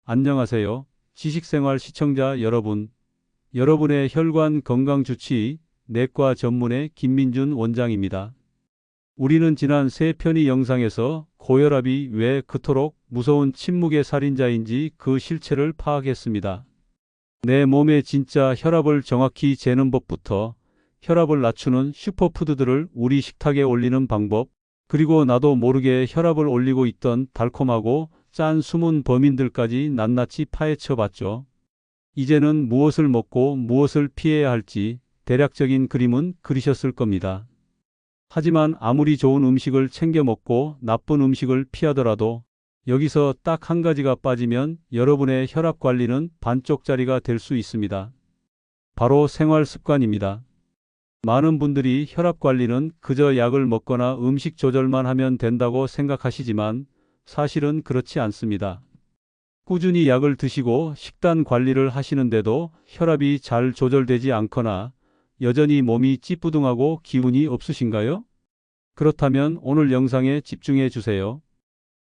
안녕하세요. 지식생활 시청자 여러분. 여러분의 혈관 건강 주치 내과 전문의 김민준 원장입니다. 우리는 지난 3편의 영상에서 고혈압이 왜 그토록 무서운 침묵의 살인자인지 그 실체를 파악했습니다. 내 몸의 진짜 혈압을 정확히 재는 법부터 혈압을 낮추는 슈퍼푸드들을 우리 식탁에 올리는 방법, 그리고 나도 모르게 혈압을 올리고 있던 달콤하고 짠 숨은 범인들까지 낱낱이 파헤쳐 봤죠. 이제는 무엇을 먹고 무엇을 피해야 할지 대략적인 그림은 그리셨을 겁니다. 하지만 아무리 좋은 음식을 챙겨 먹고 나쁜 음식을 피하더라도 여기서 딱 한 가지가 빠지면 여러분의 혈압 관리는 반쪽짜리가 될 수 있습니다. 바로 생활 습관입니다. 많은 분들이 혈압 관리는 그저 약을 먹거나 음식 조절만 하면 된다고 생각하시지만 사실은 그렇지 않습니다. 꾸준히 약을 드시고 식단 관리를 하시는데도 혈압이 잘 조절되지 않거나 여전히 몸이 찌뿌둥하고 기운이 없으신가요? 그렇다면 오늘 영상에 집중해 주세요.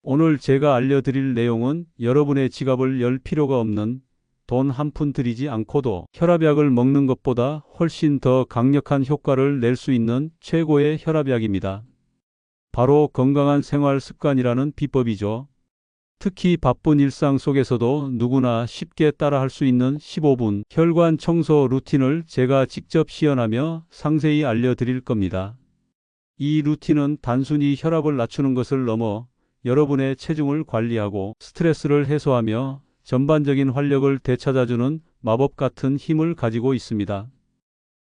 오늘 제가 알려드릴 내용은 여러분의 지갑을 열 필요가 없는, 돈 한 푼 들이지 않고도 혈압약을 먹는 것보다 훨씬 더 강력한 효과를 낼 수 있는 최고의 혈압약입니다. 바로 건강한 생활 습관이라는 비법이죠. 특히 바쁜 일상 속에서도 누구나 쉽게 따라할 수 있는 15분 혈관 청소 루틴을 제가 직접 시연하며 상세히 알려드릴 겁니다. 이 루틴은 단순히 혈압을 낮추는 것을 넘어 여러분의 체중을 관리하고 스트레스를 해소하며 전반적인 활력을 되찾아주는 마법 같은 힘을 가지고 있습니다.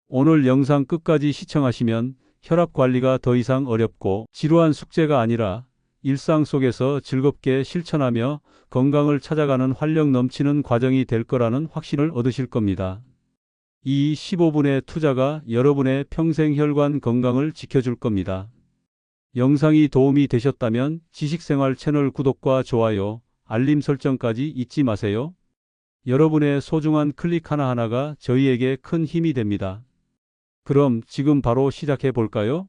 오늘 영상 끝까지 시청하시면 혈압 관리가 더 이상 어렵고 지루한 숙제가 아니라 일상 속에서 즐겁게 실천하며 건강을 찾아가는 활력 넘치는 과정이 될 거라는 확신을 얻으실 겁니다. 이 15분의 투자가 여러분의 평생 혈관 건강을 지켜줄 겁니다. 영상이 도움이 되셨다면 지식생활 채널 구독과 좋아요, 알림 설정까지 잊지 마세요. 여러분의 소중한 클릭 하나하나가 저희에게 큰 힘이 됩니다. 그럼 지금 바로 시작해 볼까요?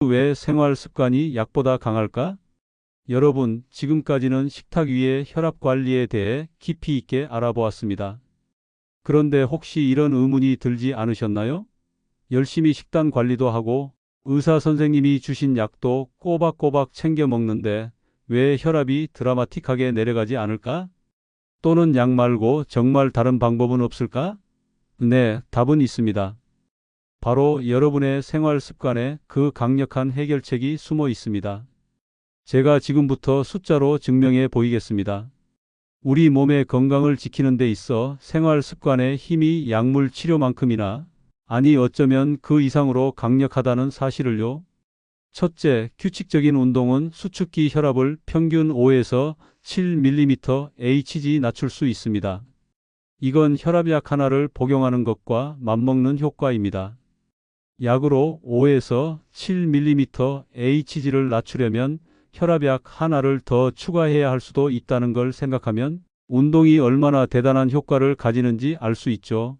왜 생활 습관이 약보다 강할까? 여러분, 지금까지는 식탁 위의 혈압 관리에 대해 깊이 있게 알아보았습니다. 그런데 혹시 이런 의문이 들지 않으셨나요? 열심히 식단 관리도 하고 의사 선생님이 주신 약도 꼬박꼬박 챙겨 먹는데 왜 혈압이 드라마틱하게 내려가지 않을까? 또는 약 말고 정말 다른 방법은 없을까? 네, 답은 있습니다. 바로 여러분의 생활 습관에 그 강력한 해결책이 숨어 있습니다. 제가 지금부터 숫자로 증명해 보이겠습니다. 우리 몸의 건강을 지키는 데 있어 생활 습관의 힘이 약물 치료만큼이나, 아니 어쩌면 그 이상으로 강력하다는 사실을요. 첫째, 규칙적인 운동은 수축기 혈압을 평균 5에서 7mm Hg 낮출 수 있습니다. 이건 혈압약 하나를 복용하는 것과 맞먹는 효과입니다. 약으로 5에서 7mm Hg를 낮추려면 혈압약 하나를 더 추가해야 할 수도 있다는 걸 생각하면 운동이 얼마나 대단한 효과를 가지는지 알 수 있죠.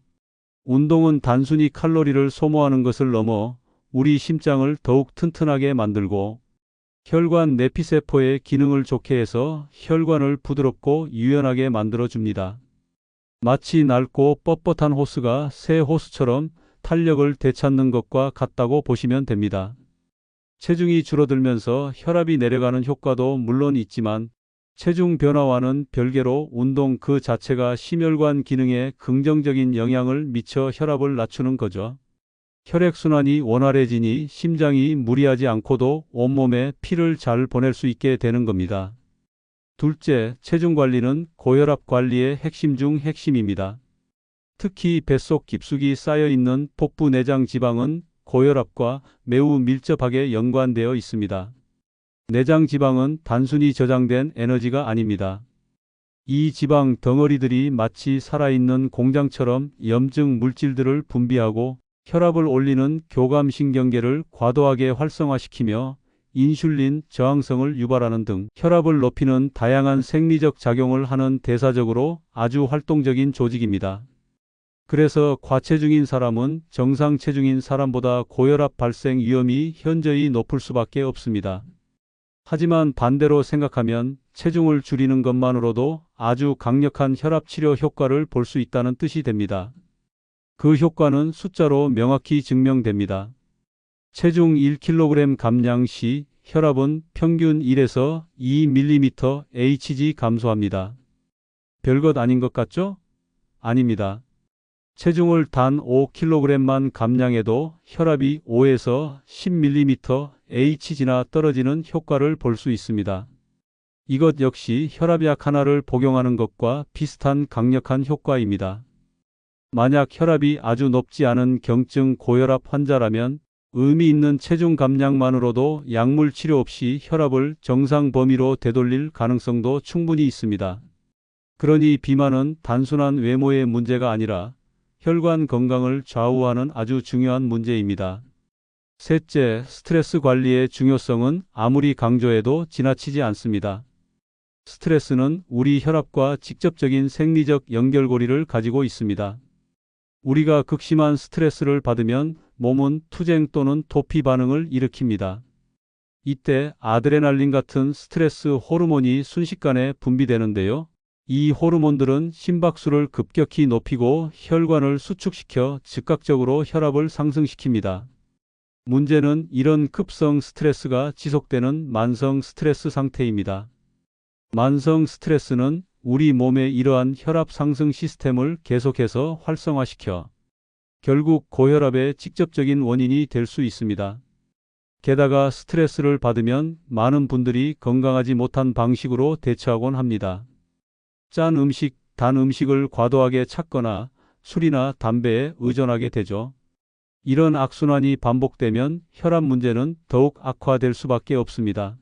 운동은 단순히 칼로리를 소모하는 것을 넘어 우리 심장을 더욱 튼튼하게 만들고 혈관 내피세포의 기능을 좋게 해서 혈관을 부드럽고 유연하게 만들어줍니다. 마치 낡고 뻣뻣한 호스가 새 호스처럼 탄력을 되찾는 것과 같다고 보시면 됩니다. 체중이 줄어들면서 혈압이 내려가는 효과도 물론 있지만 체중 변화와는 별개로 운동 그 자체가 심혈관 기능에 긍정적인 영향을 미쳐 혈압을 낮추는 거죠. 혈액순환이 원활해지니 심장이 무리하지 않고도 온몸에 피를 잘 보낼 수 있게 되는 겁니다. 둘째, 체중 관리는 고혈압 관리의 핵심 중 핵심입니다. 특히 뱃속 깊숙이 쌓여있는 복부 내장 지방은 고혈압과 매우 밀접하게 연관되어 있습니다. 내장 지방은 단순히 저장된 에너지가 아닙니다. 이 지방 덩어리들이 마치 살아있는 공장처럼 염증 물질들을 분비하고 혈압을 올리는 교감신경계를 과도하게 활성화시키며 인슐린 저항성을 유발하는 등 혈압을 높이는 다양한 생리적 작용을 하는 대사적으로 아주 활동적인 조직입니다. 그래서 과체중인 사람은 정상 체중인 사람보다 고혈압 발생 위험이 현저히 높을 수밖에 없습니다. 하지만 반대로 생각하면 체중을 줄이는 것만으로도 아주 강력한 혈압 치료 효과를 볼 수 있다는 뜻이 됩니다. 그 효과는 숫자로 명확히 증명됩니다. 체중 1kg 감량 시 혈압은 평균 1에서 2mmHg 감소합니다. 별것 아닌 것 같죠? 아닙니다. 체중을 단 5kg만 감량해도 혈압이 5에서 10mmHg나 떨어지는 효과를 볼 수 있습니다. 이것 역시 혈압약 하나를 복용하는 것과 비슷한 강력한 효과입니다. 만약 혈압이 아주 높지 않은 경증 고혈압 환자라면 의미 있는 체중 감량만으로도 약물 치료 없이 혈압을 정상 범위로 되돌릴 가능성도 충분히 있습니다. 그러니 비만은 단순한 외모의 문제가 아니라 혈관 건강을 좌우하는 아주 중요한 문제입니다. 셋째, 스트레스 관리의 중요성은 아무리 강조해도 지나치지 않습니다. 스트레스는 우리 혈압과 직접적인 생리적 연결고리를 가지고 있습니다. 우리가 극심한 스트레스를 받으면 몸은 투쟁 또는 도피 반응을 일으킵니다. 이때 아드레날린 같은 스트레스 호르몬이 순식간에 분비되는데요. 이 호르몬들은 심박수를 급격히 높이고 혈관을 수축시켜 즉각적으로 혈압을 상승시킵니다. 문제는 이런 급성 스트레스가 지속되는 만성 스트레스 상태입니다. 만성 스트레스는 우리 몸의 이러한 혈압 상승 시스템을 계속해서 활성화시켜 결국 고혈압의 직접적인 원인이 될 수 있습니다. 게다가 스트레스를 받으면 많은 분들이 건강하지 못한 방식으로 대처하곤 합니다. 짠 음식, 단 음식을 과도하게 찾거나 술이나 담배에 의존하게 되죠. 이런 악순환이 반복되면 혈압 문제는 더욱 악화될 수밖에 없습니다.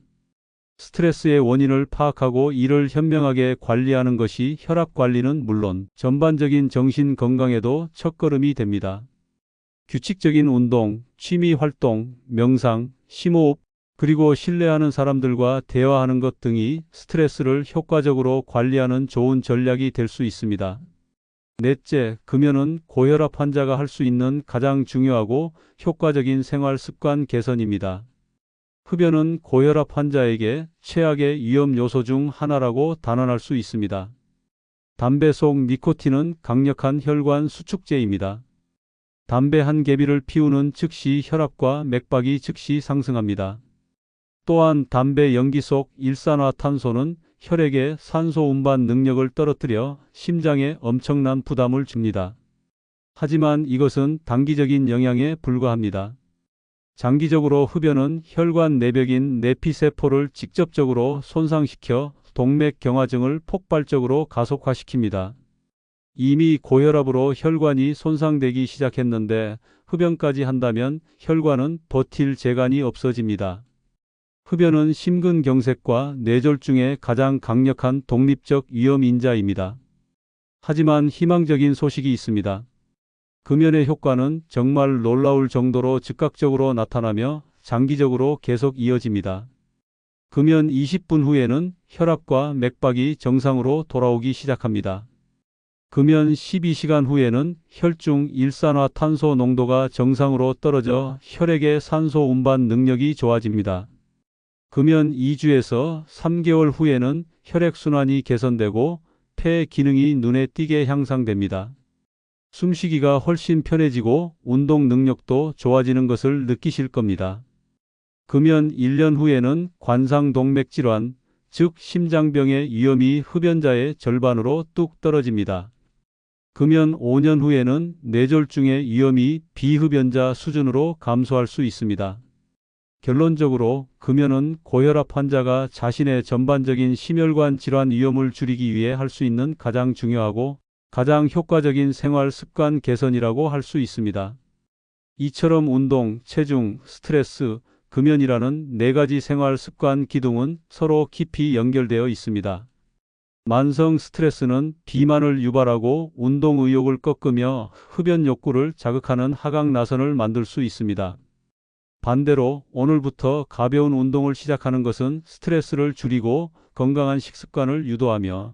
스트레스의 원인을 파악하고 이를 현명하게 관리하는 것이 혈압 관리는 물론 전반적인 정신 건강에도 첫걸음이 됩니다. 규칙적인 운동, 취미 활동, 명상, 심호흡, 그리고 신뢰하는 사람들과 대화하는 것 등이 스트레스를 효과적으로 관리하는 좋은 전략이 될 수 있습니다. 넷째, 금연은 고혈압 환자가 할 수 있는 가장 중요하고 효과적인 생활 습관 개선입니다. 흡연은 고혈압 환자에게 최악의 위험 요소 중 하나라고 단언할 수 있습니다. 담배 속 니코틴은 강력한 혈관 수축제입니다. 담배 한 개비를 피우는 즉시 혈압과 맥박이 즉시 상승합니다. 또한 담배 연기 속 일산화탄소는 혈액의 산소 운반 능력을 떨어뜨려 심장에 엄청난 부담을 줍니다. 하지만 이것은 단기적인 영향에 불과합니다. 장기적으로 흡연은 혈관 내벽인 내피세포를 직접적으로 손상시켜 동맥경화증을 폭발적으로 가속화시킵니다. 이미 고혈압으로 혈관이 손상되기 시작했는데 흡연까지 한다면 혈관은 버틸 재간이 없어집니다. 흡연은 심근경색과 뇌졸중의 가장 강력한 독립적 위험인자입니다. 하지만 희망적인 소식이 있습니다. 금연의 효과는 정말 놀라울 정도로 즉각적으로 나타나며 장기적으로 계속 이어집니다. 금연 20분 후에는 혈압과 맥박이 정상으로 돌아오기 시작합니다. 금연 12시간 후에는 혈중 일산화탄소 농도가 정상으로 떨어져 혈액의 산소 운반 능력이 좋아집니다. 금연 2주에서 3개월 후에는 혈액순환이 개선되고 폐 기능이 눈에 띄게 향상됩니다. 숨쉬기가 훨씬 편해지고 운동 능력도 좋아지는 것을 느끼실 겁니다. 금연 1년 후에는 관상동맥 질환, 즉 심장병의 위험이 흡연자의 절반으로 뚝 떨어집니다. 금연 5년 후에는 뇌졸중의 위험이 비흡연자 수준으로 감소할 수 있습니다. 결론적으로 금연은 고혈압 환자가 자신의 전반적인 심혈관 질환 위험을 줄이기 위해 할 수 있는 가장 중요하고 가장 효과적인 생활 습관 개선이라고 할 수 있습니다. 이처럼 운동, 체중, 스트레스, 금연이라는 네 가지 생활 습관 기둥은 서로 깊이 연결되어 있습니다. 만성 스트레스는 비만을 유발하고 운동 의욕을 꺾으며 흡연 욕구를 자극하는 하강나선을 만들 수 있습니다. 반대로 오늘부터 가벼운 운동을 시작하는 것은 스트레스를 줄이고 건강한 식습관을 유도하며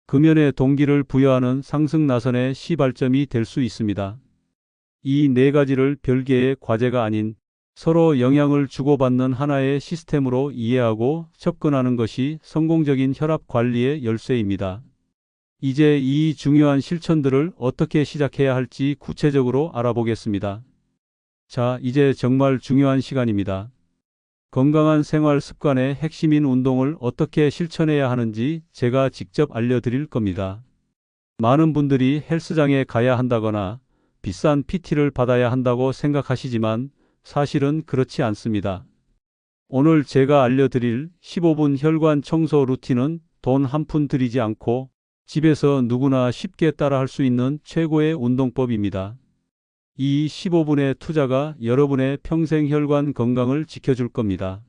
금연의 동기를 부여하는 상승나선의 시발점이 될 수 있습니다. 이 네 가지를 별개의 과제가 아닌 서로 영향을 주고받는 하나의 시스템으로 이해하고 접근하는 것이 성공적인 혈압 관리의 열쇠입니다. 이제 이 중요한 실천들을 어떻게 시작해야 할지 구체적으로 알아보겠습니다. 자, 이제 정말 중요한 시간입니다. 건강한 생활 습관의 핵심인 운동을 어떻게 실천해야 하는지 제가 직접 알려드릴 겁니다. 많은 분들이 헬스장에 가야 한다거나 비싼 PT를 받아야 한다고 생각하시지만 사실은 그렇지 않습니다. 오늘 제가 알려드릴 15분 혈관 청소 루틴은 돈 한 푼 들이지 않고 집에서 누구나 쉽게 따라할 수 있는 최고의 운동법입니다. 이 15분의 투자가 여러분의 평생 혈관 건강을 지켜줄 겁니다.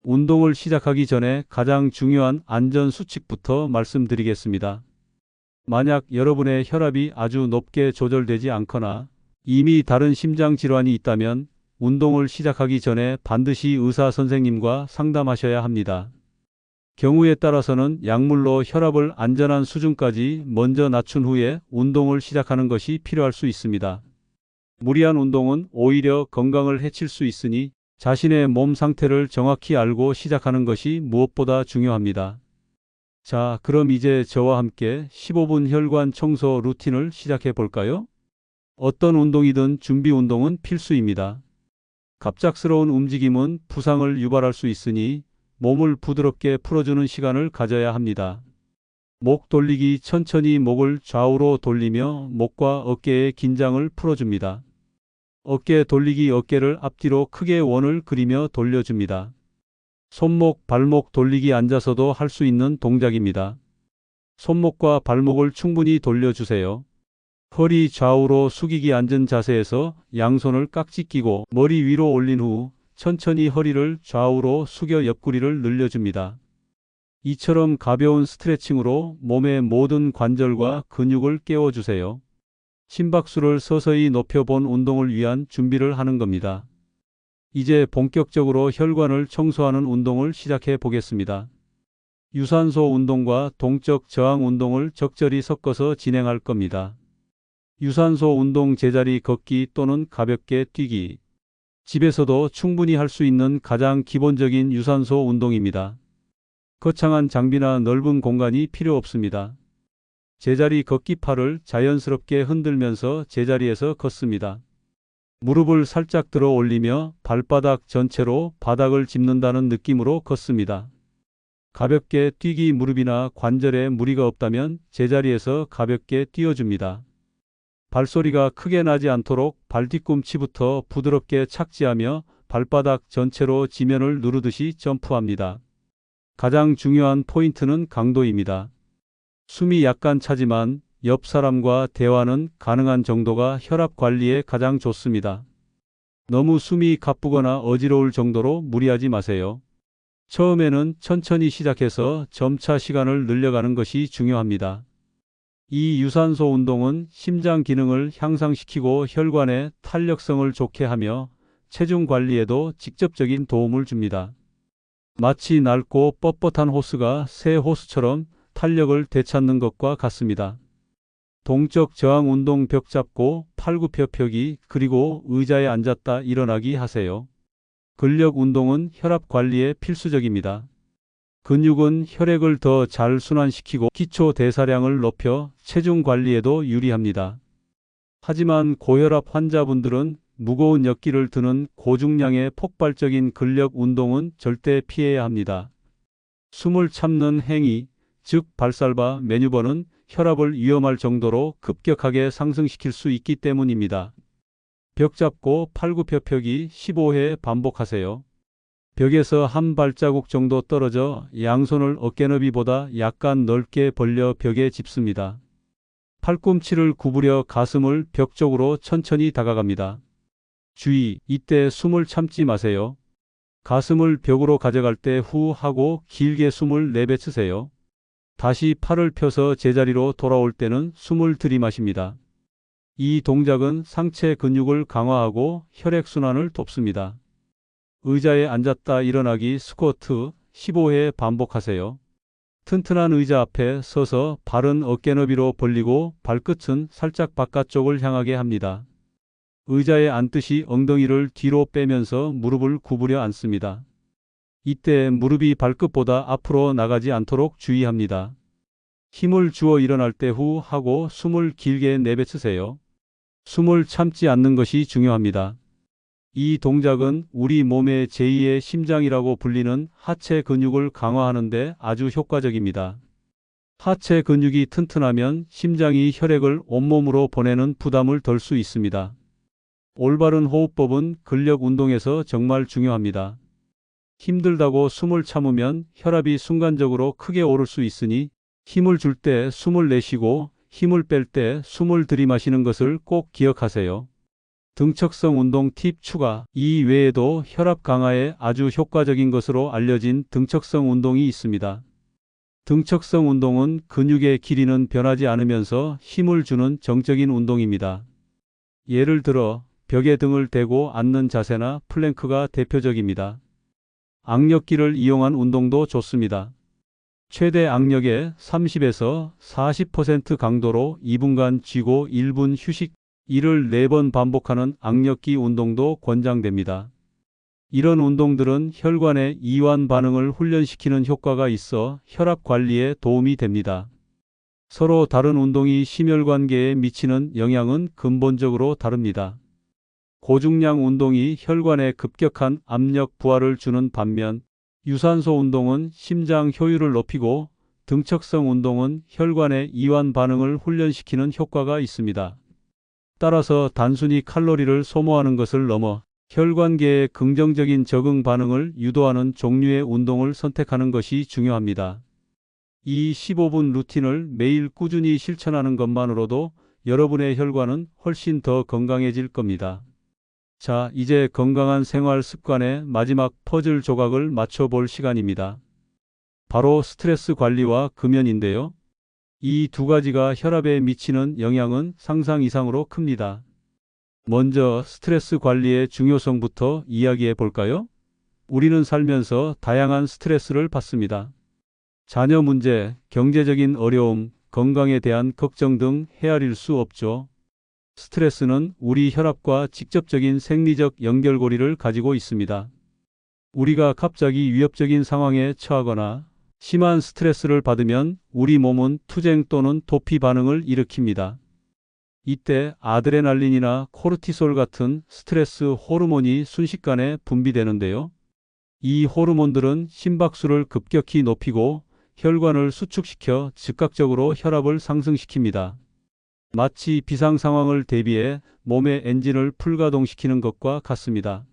운동을 시작하기 전에 가장 중요한 안전 수칙부터 말씀드리겠습니다. 만약 여러분의 혈압이 아주 높게 조절되지 않거나 이미 다른 심장 질환이 있다면 운동을 시작하기 전에 반드시 의사 선생님과 상담하셔야 합니다. 경우에 따라서는 약물로 혈압을 안전한 수준까지 먼저 낮춘 후에 운동을 시작하는 것이 필요할 수 있습니다. 무리한 운동은 오히려 건강을 해칠 수 있으니 자신의 몸 상태를 정확히 알고 시작하는 것이 무엇보다 중요합니다. 자, 그럼 이제 저와 함께 15분 혈관 청소 루틴을 시작해 볼까요? 어떤 운동이든 준비 운동은 필수입니다. 갑작스러운 움직임은 부상을 유발할 수 있으니 몸을 부드럽게 풀어주는 시간을 가져야 합니다. 목 돌리기. 천천히 목을 좌우로 돌리며 목과 어깨의 긴장을 풀어줍니다. 어깨 돌리기. 어깨를 앞뒤로 크게 원을 그리며 돌려줍니다. 손목, 발목 돌리기. 앉아서도 할 수 있는 동작입니다. 손목과 발목을 충분히 돌려주세요. 허리 좌우로 숙이기. 앉은 자세에서 양손을 깍지 끼고 머리 위로 올린 후 천천히 허리를 좌우로 숙여 옆구리를 늘려줍니다. 이처럼 가벼운 스트레칭으로 몸의 모든 관절과 근육을 깨워주세요. 심박수를 서서히 높여본 운동을 위한 준비를 하는 겁니다. 이제 본격적으로 혈관을 청소하는 운동을 시작해 보겠습니다. 유산소 운동과 동적 저항 운동을 적절히 섞어서 진행할 겁니다. 유산소 운동. 제자리 걷기 또는 가볍게 뛰기. 집에서도 충분히 할 수 있는 가장 기본적인 유산소 운동입니다. 거창한 장비나 넓은 공간이 필요 없습니다. 제자리 걷기. 팔을 자연스럽게 흔들면서 제자리에서 걷습니다. 무릎을 살짝 들어 올리며 발바닥 전체로 바닥을 짚는다는 느낌으로 걷습니다. 가볍게 뛰기. 무릎이나 관절에 무리가 없다면 제자리에서 가볍게 뛰어줍니다. 발소리가 크게 나지 않도록 발뒤꿈치부터 부드럽게 착지하며 발바닥 전체로 지면을 누르듯이 점프합니다. 가장 중요한 포인트는 강도입니다. 숨이 약간 차지만 옆 사람과 대화는 가능한 정도가 혈압 관리에 가장 좋습니다. 너무 숨이 가쁘거나 어지러울 정도로 무리하지 마세요. 처음에는 천천히 시작해서 점차 시간을 늘려가는 것이 중요합니다. 이 유산소 운동은 심장 기능을 향상시키고 혈관의 탄력성을 좋게 하며 체중 관리에도 직접적인 도움을 줍니다. 마치 낡고 뻣뻣한 호스가 새 호스처럼 탄력을 되찾는 것과 같습니다. 동적 저항 운동. 벽 잡고 팔굽혀 펴기 그리고 의자에 앉았다 일어나기 하세요. 근력 운동은 혈압 관리에 필수적입니다. 근육은 혈액을 더 잘 순환시키고 기초 대사량을 높여 체중 관리에도 유리합니다. 하지만 고혈압 환자분들은 무거운 역기를 드는 고중량의 폭발적인 근력 운동은 절대 피해야 합니다. 숨을 참는 행위, 즉 발살바 매뉴버는 혈압을 위험할 정도로 급격하게 상승시킬 수 있기 때문입니다. 벽 잡고 팔굽혀 펴기 15회 반복하세요. 벽에서 한 발자국 정도 떨어져 양손을 어깨너비보다 약간 넓게 벌려 벽에 짚습니다. 팔꿈치를 구부려 가슴을 벽 쪽으로 천천히 다가갑니다. 주의, 이때 숨을 참지 마세요. 가슴을 벽으로 가져갈 때 후 하고 길게 숨을 내뱉으세요. 다시 팔을 펴서 제자리로 돌아올 때는 숨을 들이마십니다. 이 동작은 상체 근육을 강화하고 혈액순환을 돕습니다. 의자에 앉았다 일어나기 스쿼트 15회 반복하세요. 튼튼한 의자 앞에 서서 발은 어깨너비로 벌리고 발끝은 살짝 바깥쪽을 향하게 합니다. 의자에 앉듯이 엉덩이를 뒤로 빼면서 무릎을 구부려 앉습니다. 이때 무릎이 발끝보다 앞으로 나가지 않도록 주의합니다. 힘을 주어 일어날 때 후 하고 숨을 길게 내뱉으세요. 숨을 참지 않는 것이 중요합니다. 이 동작은 우리 몸의 제2의 심장이라고 불리는 하체 근육을 강화하는 데 아주 효과적입니다. 하체 근육이 튼튼하면 심장이 혈액을 온몸으로 보내는 부담을 덜 수 있습니다. 올바른 호흡법은 근력 운동에서 정말 중요합니다. 힘들다고 숨을 참으면 혈압이 순간적으로 크게 오를 수 있으니 힘을 줄 때 숨을 내쉬고 힘을 뺄 때 숨을 들이마시는 것을 꼭 기억하세요. 등척성 운동 팁 추가. 이 외에도 혈압 강화에 아주 효과적인 것으로 알려진 등척성 운동이 있습니다. 등척성 운동은 근육의 길이는 변하지 않으면서 힘을 주는 정적인 운동입니다. 예를 들어 벽에 등을 대고 앉는 자세나 플랭크가 대표적입니다. 악력기를 이용한 운동도 좋습니다. 최대 악력의 30에서 40% 강도로 2분간 쥐고 1분 휴식, 이를 4번 반복하는 악력기 운동도 권장됩니다. 이런 운동들은 혈관의 이완 반응을 훈련시키는 효과가 있어 혈압 관리에 도움이 됩니다. 서로 다른 운동이 심혈관계에 미치는 영향은 근본적으로 다릅니다. 고중량 운동이 혈관에 급격한 압력 부하를 주는 반면 유산소 운동은 심장 효율을 높이고 등척성 운동은 혈관의 이완 반응을 훈련시키는 효과가 있습니다. 따라서 단순히 칼로리를 소모하는 것을 넘어 혈관계의 긍정적인 적응 반응을 유도하는 종류의 운동을 선택하는 것이 중요합니다. 이 15분 루틴을 매일 꾸준히 실천하는 것만으로도 여러분의 혈관은 훨씬 더 건강해질 겁니다. 자, 이제 건강한 생활 습관의 마지막 퍼즐 조각을 맞춰볼 시간입니다. 바로 스트레스 관리와 금연인데요. 이 두 가지가 혈압에 미치는 영향은 상상 이상으로 큽니다. 먼저 스트레스 관리의 중요성부터 이야기해 볼까요? 우리는 살면서 다양한 스트레스를 받습니다. 자녀 문제, 경제적인 어려움, 건강에 대한 걱정 등 헤아릴 수 없죠. 스트레스는 우리 혈압과 직접적인 생리적 연결고리를 가지고 있습니다. 우리가 갑자기 위협적인 상황에 처하거나 심한 스트레스를 받으면 우리 몸은 투쟁 또는 도피 반응을 일으킵니다. 이때 아드레날린이나 코르티솔 같은 스트레스 호르몬이 순식간에 분비되는데요. 이 호르몬들은 심박수를 급격히 높이고 혈관을 수축시켜 즉각적으로 혈압을 상승시킵니다. 마치 비상 상황을 대비해 몸의 엔진을 풀가동시키는 것과 같습니다.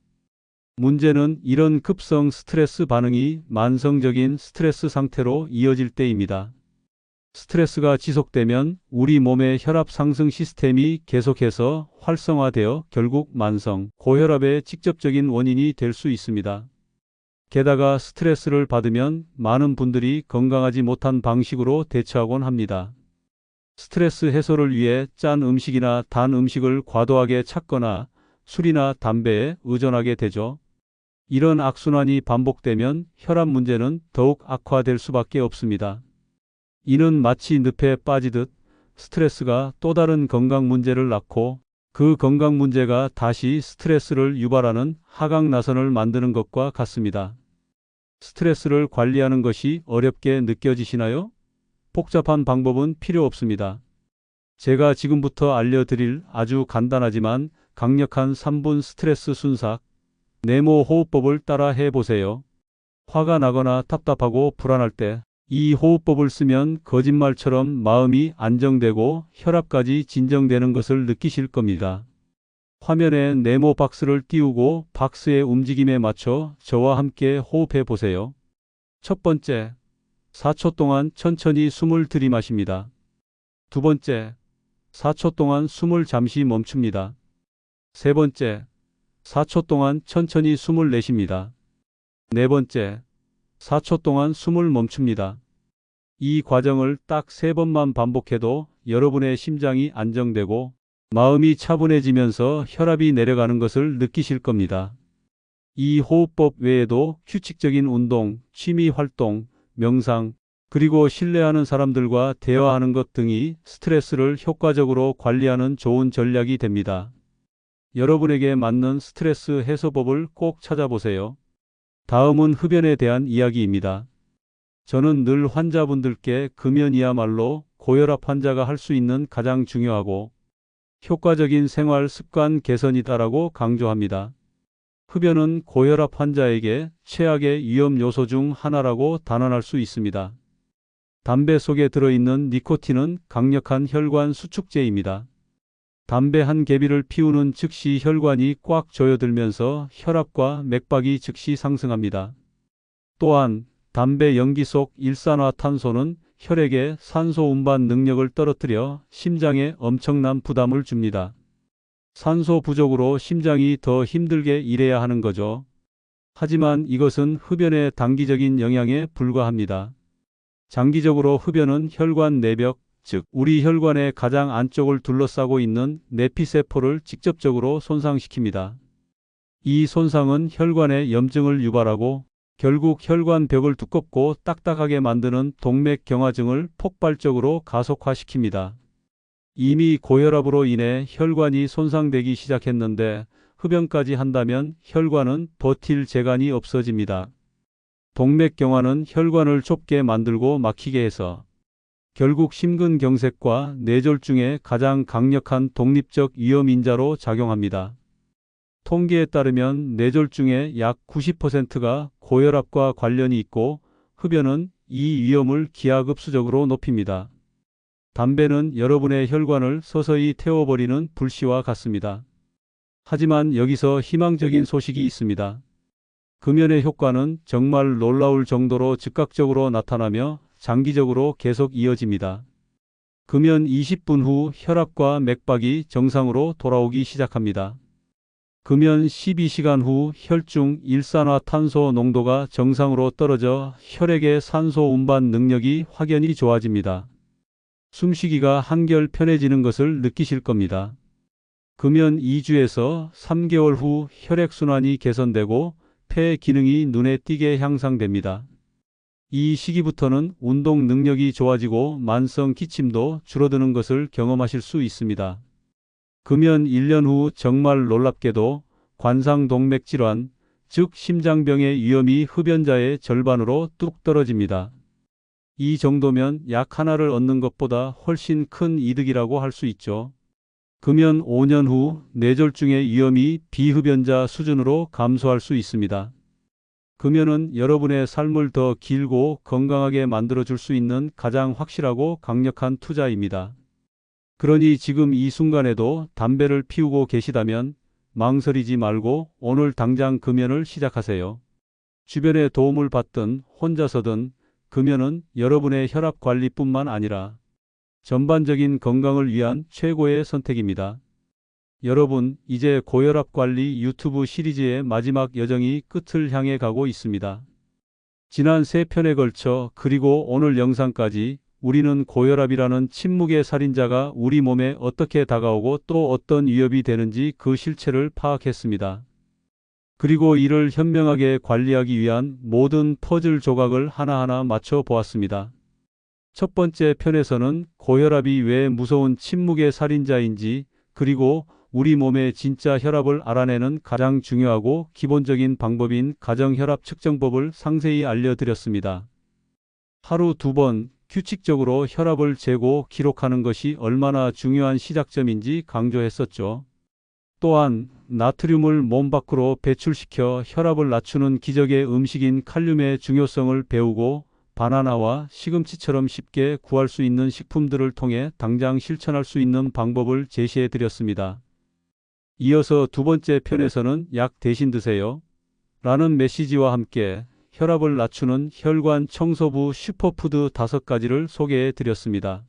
문제는 이런 급성 스트레스 반응이 만성적인 스트레스 상태로 이어질 때입니다. 스트레스가 지속되면 우리 몸의 혈압 상승 시스템이 계속해서 활성화되어 결국 만성 고혈압의 직접적인 원인이 될 수 있습니다. 게다가 스트레스를 받으면 많은 분들이 건강하지 못한 방식으로 대처하곤 합니다. 스트레스 해소를 위해 짠 음식이나 단 음식을 과도하게 찾거나 술이나 담배에 의존하게 되죠. 이런 악순환이 반복되면 혈압 문제는 더욱 악화될 수밖에 없습니다. 이는 마치 늪에 빠지듯 스트레스가 또 다른 건강 문제를 낳고 그 건강 문제가 다시 스트레스를 유발하는 하강나선을 만드는 것과 같습니다. 스트레스를 관리하는 것이 어렵게 느껴지시나요? 복잡한 방법은 필요 없습니다. 제가 지금부터 알려드릴 아주 간단하지만 강력한 3분 스트레스 순삭, 네모 호흡법을 따라 해보세요. 화가 나거나 답답하고 불안할 때 이 호흡법을 쓰면 거짓말처럼 마음이 안정되고 혈압까지 진정되는 것을 느끼실 겁니다. 화면에 네모 박스를 띄우고 박스의 움직임에 맞춰 저와 함께 호흡해 보세요. 첫 번째, 4초 동안 천천히 숨을 들이마십니다. 두 번째, 4초 동안 숨을 잠시 멈춥니다. 세 번째, 4초 동안 천천히 숨을 내쉽니다. 네 번째, 4초 동안 숨을 멈춥니다. 이 과정을 딱 3번만 반복해도 여러분의 심장이 안정되고 마음이 차분해지면서 혈압이 내려가는 것을 느끼실 겁니다. 이 호흡법 외에도 규칙적인 운동, 취미 활동, 명상, 그리고 신뢰하는 사람들과 대화하는 것 등이 스트레스를 효과적으로 관리하는 좋은 전략이 됩니다. 여러분에게 맞는 스트레스 해소법을 꼭 찾아보세요. 다음은 흡연에 대한 이야기입니다. 저는 늘 환자분들께 금연이야말로 고혈압 환자가 할 수 있는 가장 중요하고 효과적인 생활 습관 개선이다라고 강조합니다. 흡연은 고혈압 환자에게 최악의 위험 요소 중 하나라고 단언할 수 있습니다. 담배 속에 들어있는 니코틴은 강력한 혈관 수축제입니다. 담배 한 개비를 피우는 즉시 혈관이 꽉 조여들면서 혈압과 맥박이 즉시 상승합니다. 또한 담배 연기 속 일산화탄소는 혈액의 산소 운반 능력을 떨어뜨려 심장에 엄청난 부담을 줍니다. 산소 부족으로 심장이 더 힘들게 일해야 하는 거죠. 하지만 이것은 흡연의 단기적인 영향에 불과합니다. 장기적으로 흡연은 혈관 내벽, 즉 우리 혈관의 가장 안쪽을 둘러싸고 있는 내피세포를 직접적으로 손상시킵니다. 이 손상은 혈관에 염증을 유발하고 결국 혈관 벽을 두껍고 딱딱하게 만드는 동맥경화증을 폭발적으로 가속화시킵니다. 이미 고혈압으로 인해 혈관이 손상되기 시작했는데 흡연까지 한다면 혈관은 버틸 재간이 없어집니다. 동맥경화는 혈관을 좁게 만들고 막히게 해서 결국 심근경색과 뇌졸중의 가장 강력한 독립적 위험인자로 작용합니다. 통계에 따르면 뇌졸중의 약 90%가 고혈압과 관련이 있고 흡연은 이 위험을 기하급수적으로 높입니다. 담배는 여러분의 혈관을 서서히 태워버리는 불씨와 같습니다. 하지만 여기서 희망적인 소식이 있습니다. 금연의 효과는 정말 놀라울 정도로 즉각적으로 나타나며 장기적으로 계속 이어집니다. 금연 20분 후 혈압과 맥박이 정상으로 돌아오기 시작합니다. 금연 12시간 후 혈중 일산화탄소 농도가 정상으로 떨어져 혈액의 산소 운반 능력이 확연히 좋아집니다. 숨쉬기가 한결 편해지는 것을 느끼실 겁니다. 금연 2주에서 3개월 후 혈액순환이 개선되고 폐 기능이 눈에 띄게 향상됩니다. 이 시기부터는 운동 능력이 좋아지고 만성 기침도 줄어드는 것을 경험하실 수 있습니다. 금연 1년 후 정말 놀랍게도 관상동맥 질환, 즉 심장병의 위험이 흡연자의 절반으로 뚝 떨어집니다. 이 정도면 약 하나를 얻는 것보다 훨씬 큰 이득이라고 할 수 있죠. 금연 5년 후 뇌졸중의 위험이 비흡연자 수준으로 감소할 수 있습니다. 금연은 여러분의 삶을 더 길고 건강하게 만들어줄 수 있는 가장 확실하고 강력한 투자입니다. 그러니 지금 이 순간에도 담배를 피우고 계시다면 망설이지 말고 오늘 당장 금연을 시작하세요. 주변의 도움을 받든 혼자서든 금연은 여러분의 혈압 관리뿐만 아니라 전반적인 건강을 위한 최고의 선택입니다. 여러분, 이제 고혈압 관리 유튜브 시리즈의 마지막 여정이 끝을 향해 가고 있습니다. 지난 3편에 걸쳐 그리고 오늘 영상까지 우리는 고혈압이라는 침묵의 살인자가 우리 몸에 어떻게 다가오고 또 어떤 위협이 되는지 그 실체를 파악했습니다. 그리고 이를 현명하게 관리하기 위한 모든 퍼즐 조각을 하나하나 맞춰 보았습니다. 첫 번째 편에서는 고혈압이 왜 무서운 침묵의 살인자인지 그리고 우리 몸의 진짜 혈압을 알아내는 가장 중요하고 기본적인 방법인 가정혈압 측정법을 상세히 알려드렸습니다. 하루 2번 규칙적으로 혈압을 재고 기록하는 것이 얼마나 중요한 시작점인지 강조했었죠. 또한 나트륨을 몸 밖으로 배출시켜 혈압을 낮추는 기적의 음식인 칼륨의 중요성을 배우고 바나나와 시금치처럼 쉽게 구할 수 있는 식품들을 통해 당장 실천할 수 있는 방법을 제시해 드렸습니다. 이어서 두 번째 편에서는 약 대신 드세요 라는 메시지와 함께 혈압을 낮추는 혈관 청소부 슈퍼푸드 5가지를 소개해 드렸습니다.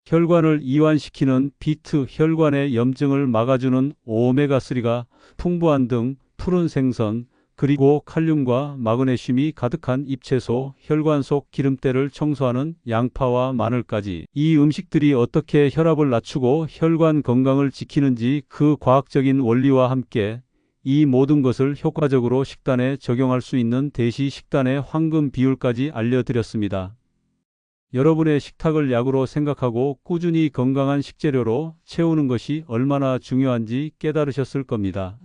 혈관을 이완시키는 비트, 혈관의 염증을 막아주는 오메가3가 풍부한 등 푸른 생선, 그리고 칼륨과 마그네슘이 가득한 잎채소, 혈관 속 기름때를 청소하는 양파와 마늘까지 이 음식들이 어떻게 혈압을 낮추고 혈관 건강을 지키는지 그 과학적인 원리와 함께 이 모든 것을 효과적으로 식단에 적용할 수 있는 대시 식단의 황금 비율까지 알려드렸습니다. 여러분의 식탁을 약으로 생각하고 꾸준히 건강한 식재료로 채우는 것이 얼마나 중요한지 깨달으셨을 겁니다.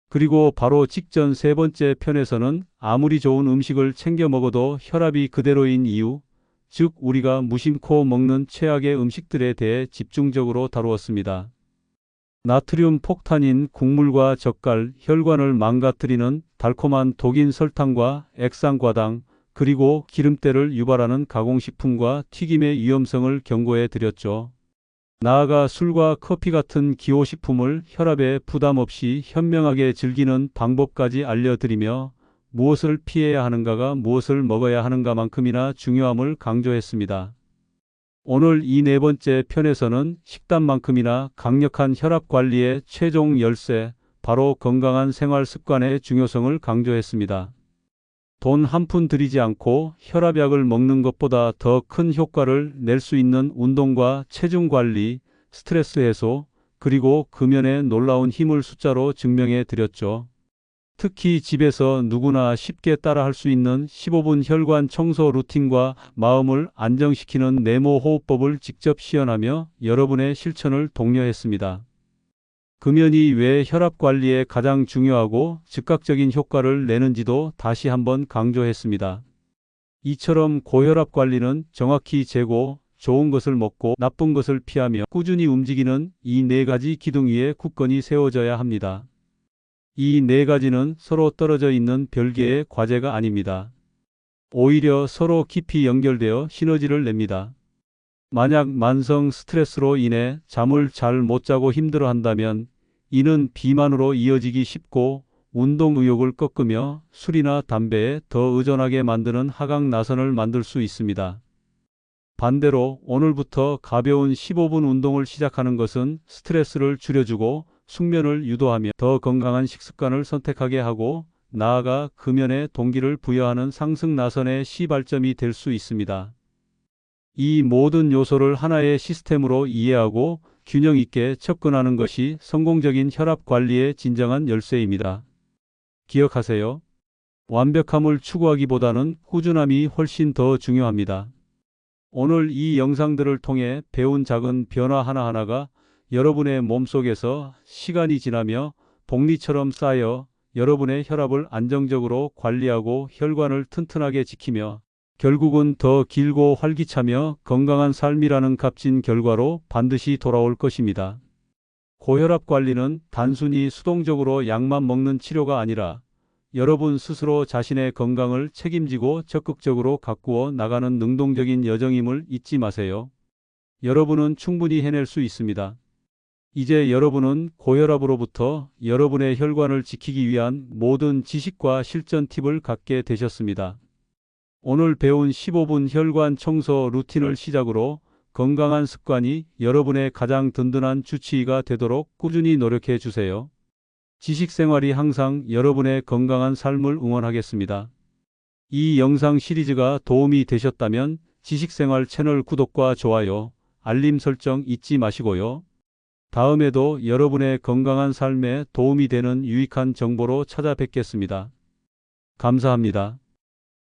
그리고 바로 직전 세 번째 편에서는 아무리 좋은 음식을 챙겨 먹어도 혈압이 그대로인 이유, 즉 우리가 무심코 먹는 최악의 음식들에 대해 집중적으로 다루었습니다. 나트륨 폭탄인 국물과 젓갈, 혈관을 망가뜨리는 달콤한 독인 설탕과 액상과당, 그리고 기름때를 유발하는 가공식품과 튀김의 위험성을 경고해 드렸죠. 나아가 술과 커피 같은 기호식품을 혈압에 부담 없이 현명하게 즐기는 방법까지 알려드리며 무엇을 피해야 하는가가 무엇을 먹어야 하는가만큼이나 중요함을 강조했습니다. 오늘 이 네 번째 편에서는 식단만큼이나 강력한 혈압 관리의 최종 열쇠, 바로 건강한 생활 습관의 중요성을 강조했습니다. 돈 한 푼 들이지 않고 혈압약을 먹는 것보다 더 큰 효과를 낼 수 있는 운동과 체중 관리, 스트레스 해소, 그리고 금연의 놀라운 힘을 숫자로 증명해 드렸죠. 특히 집에서 누구나 쉽게 따라할 수 있는 15분 혈관 청소 루틴과 마음을 안정시키는 네모 호흡법을 직접 시연하며 여러분의 실천을 독려했습니다. 금연이 왜 혈압 관리에 가장 중요하고 즉각적인 효과를 내는지도 다시 한번 강조했습니다. 이처럼 고혈압 관리는 정확히 재고, 좋은 것을 먹고 나쁜 것을 피하며 꾸준히 움직이는 이 네 가지 기둥 위에 굳건히 세워져야 합니다. 이 네 가지는 서로 떨어져 있는 별개의 과제가 아닙니다. 오히려 서로 깊이 연결되어 시너지를 냅니다. 만약 만성 스트레스로 인해 잠을 잘 못 자고 힘들어한다면 이는 비만으로 이어지기 쉽고 운동 의욕을 꺾으며 술이나 담배에 더 의존하게 만드는 하강 나선을 만들 수 있습니다. 반대로 오늘부터 가벼운 15분 운동을 시작하는 것은 스트레스를 줄여주고 숙면을 유도하며 더 건강한 식습관을 선택하게 하고 나아가 금연의 동기를 부여하는 상승 나선의 시발점이 될 수 있습니다. 이 모든 요소를 하나의 시스템으로 이해하고 균형 있게 접근하는 것이 성공적인 혈압 관리의 진정한 열쇠입니다. 기억하세요. 완벽함을 추구하기보다는 꾸준함이 훨씬 더 중요합니다. 오늘 이 영상들을 통해 배운 작은 변화 하나하나가 여러분의 몸속에서 시간이 지나며 복리처럼 쌓여 여러분의 혈압을 안정적으로 관리하고 혈관을 튼튼하게 지키며 결국은 더 길고 활기차며 건강한 삶이라는 값진 결과로 반드시 돌아올 것입니다. 고혈압 관리는 단순히 수동적으로 약만 먹는 치료가 아니라 여러분 스스로 자신의 건강을 책임지고 적극적으로 가꾸어 나가는 능동적인 여정임을 잊지 마세요. 여러분은 충분히 해낼 수 있습니다. 이제 여러분은 고혈압으로부터 여러분의 혈관을 지키기 위한 모든 지식과 실전 팁을 갖게 되셨습니다. 오늘 배운 15분 혈관 청소 루틴을 시작으로 건강한 습관이 여러분의 가장 든든한 주치의가 되도록 꾸준히 노력해 주세요. 지식생활이 항상 여러분의 건강한 삶을 응원하겠습니다. 이 영상 시리즈가 도움이 되셨다면 지식생활 채널 구독과 좋아요, 알림 설정 잊지 마시고요. 다음에도 여러분의 건강한 삶에 도움이 되는 유익한 정보로 찾아뵙겠습니다. 감사합니다.